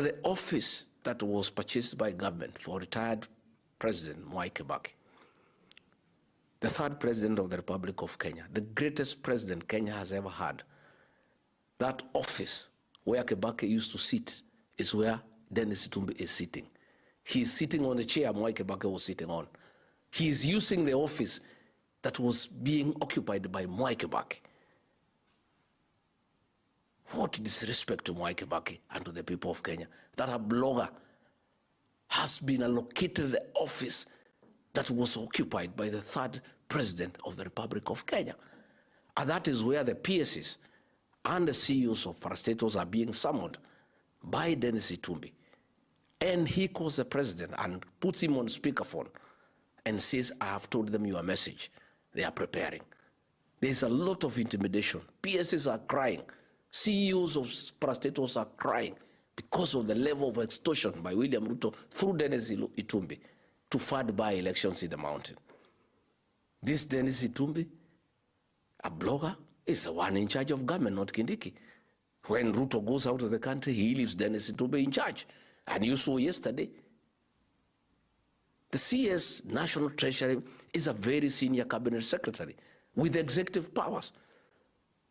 the office that was purchased by government for retired President Mwai Kibaki, the third president of the Republic of Kenya, the greatest president Kenya has ever had, that office where Kibaki used to sit is where Dennis Itumbi is sitting. He is sitting on the chair Mwai Kibaki was sitting on. He is using the office that was being occupied by Mwai Kibaki. What disrespect to Mwai Kibaki and to the people of Kenya, that a blogger has been allocated the office that was occupied by the third president of the Republic of Kenya. And that is where the PSs and the CEOs of parastatals are being summoned by Dennis Itumbi. And he calls the president and puts him on speakerphone and says, I have told them your message. They are preparing. There's a lot of intimidation. PSs are crying. CEOs of parastatals are crying because of the level of extortion by William Ruto through Dennis Itumbi to fund by elections in the mountain. This Dennis Itumbi, a blogger, is the one in charge of government, not Kindiki. When Ruto goes out of the country, he leaves Dennis Itumbi in charge. And you saw yesterday, the CS National Treasury is a very senior cabinet secretary with executive powers.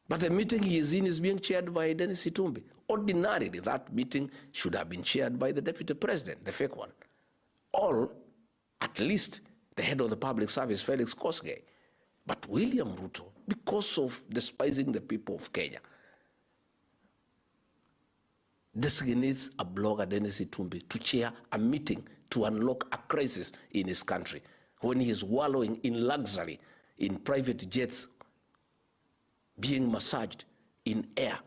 But the meeting he is in is being chaired by Dennis Itumbi. Ordinarily, that meeting should have been chaired by the deputy president, the fake one. Or, at least, the head of the public service, Felix Kosgei. But William Ruto, because of despising the people of Kenya, designates a blogger, Dennis Itumbi, to chair a meeting to unlock a crisis in his country when he is wallowing in luxury, in private jets, being massaged in air.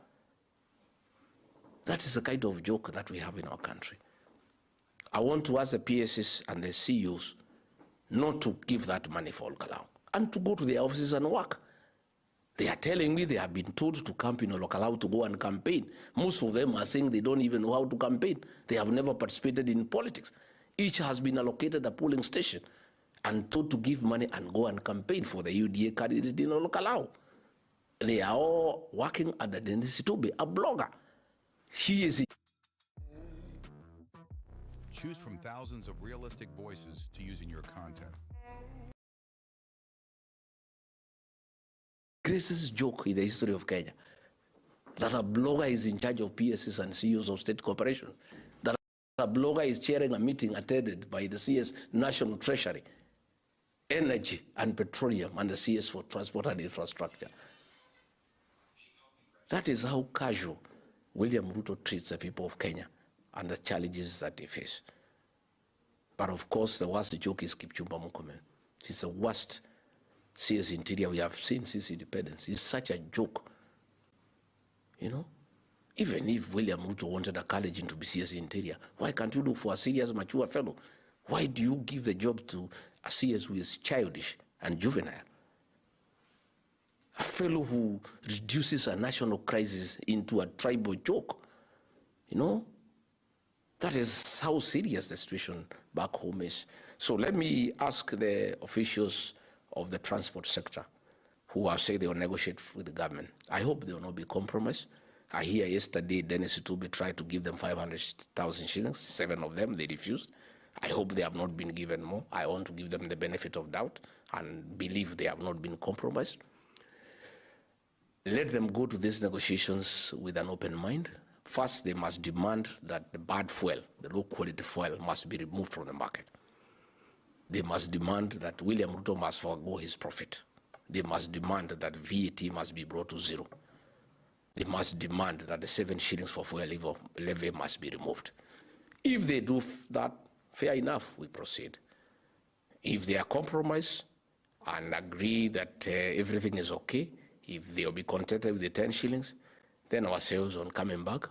That is the kind of joke that we have in our country. I want to ask the PSs and the CEOs not to give that money for Olkalau and to go to their offices and work. They are telling me they have been told to camp in Olkalau to go and campaign. Most of them are saying they don't even know how to campaign. They have never participated in politics. Each has been allocated a polling station and told to give money and go and campaign for the UDA candidate in Olkalau. They are all working under Dennis Itumbi, a blogger. He is. Choose from thousands of realistic voices to use in your content. Greatest joke in the history of Kenya, that a blogger is in charge of PSs and CEOs of state corporations, that a blogger is chairing a meeting attended by the CS National Treasury, Energy and Petroleum, and the CS for Transport and Infrastructure. That is how casual William Ruto treats the people of Kenya and the challenges that they face. But of course, the worst joke is Kipchumba Murkomen. He's the worst CS Interior we have seen since independence. It's such a joke. You know? Even if William Ruto wanted a college to be CS Interior, why can't you look for a serious, mature fellow? Why do you give the job to a CS who is childish and juvenile? A fellow who reduces a national crisis into a tribal joke. You know? That is how serious the situation back home is. So let me ask the officials of the transport sector who have said they will negotiate with the government. I hope they will not be compromised. I hear yesterday Dennis Itumbi tried to give them 500,000 shillings, 7 of them, they refused. I hope they have not been given more. I want to give them the benefit of doubt and believe they have not been compromised. Let them go to these negotiations with an open mind. First, they must demand that the bad fuel, the low-quality fuel, must be removed from the market. They must demand that William Ruto must forego his profit. They must demand that VAT must be brought to zero. They must demand that the 7 shillings for fuel levy must be removed. If they do that, fair enough, we proceed. If they are compromised and agree that everything is okay, if they will be contented with the 10 shillings, then ourselves on coming back,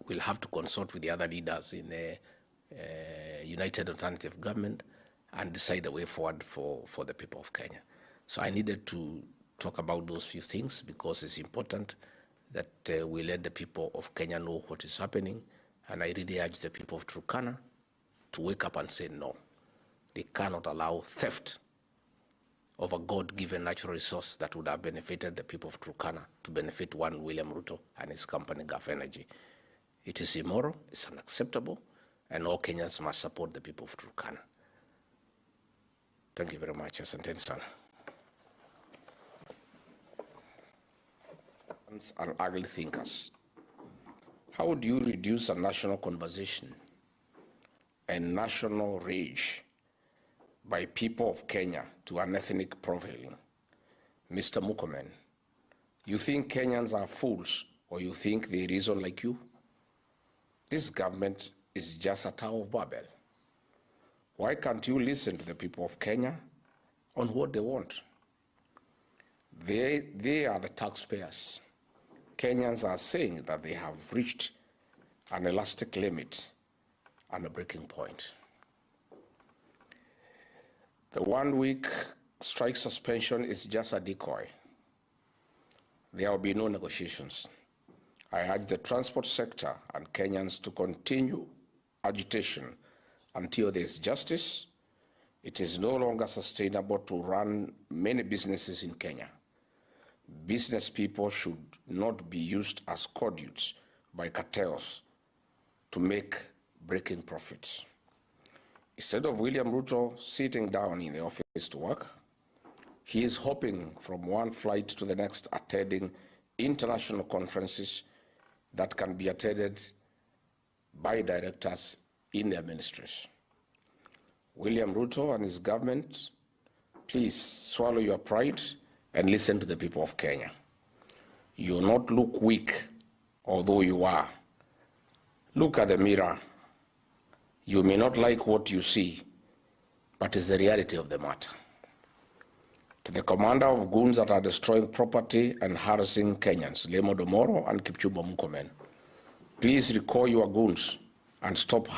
we'll have to consult with the other leaders in the United Alternative Government and decide a way forward for the people of Kenya. So I needed to talk about those few things because it's important that we let the people of Kenya know what is happening. And I really urge the people of Turkana to wake up and say no. They cannot allow theft of a God-given natural resource that would have benefited the people of Turkana to benefit one William Ruto and his company, Gulf Energy. It is immoral, it's unacceptable, and all Kenyans must support the people of Turkana. Thank you very much. Asanteni sana. And ugly thinkers. How do you reduce a national conversation and national rage by people of Kenya to an ethnic profiling? Mr. Murkomen, you think Kenyans are fools, or you think they reason like you? This government is just a Tower of Babel. Why can't you listen to the people of Kenya on what they want? They are the taxpayers. Kenyans are saying that they have reached an elastic limit and a breaking point. The 1 week strike suspension is just a decoy. There will be no negotiations. I urge the transport sector and Kenyans to continue agitation until there is justice. It is no longer sustainable to run many businesses in Kenya. Business people should not be used as conduits by cartels to make breaking profits. Instead of William Ruto sitting down in the office to work, he is hopping from one flight to the next, attending international conferences that can be attended by directors in their ministries. William Ruto and his government, please swallow your pride and listen to the people of Kenya. You will not look weak, although you are. Look at the mirror. You may not like what you see, but it's the reality of the matter. To the commander of goons that are destroying property and harassing Kenyans, Lemo Domoro and Kipchumba Murkomen, please recall your goons and stop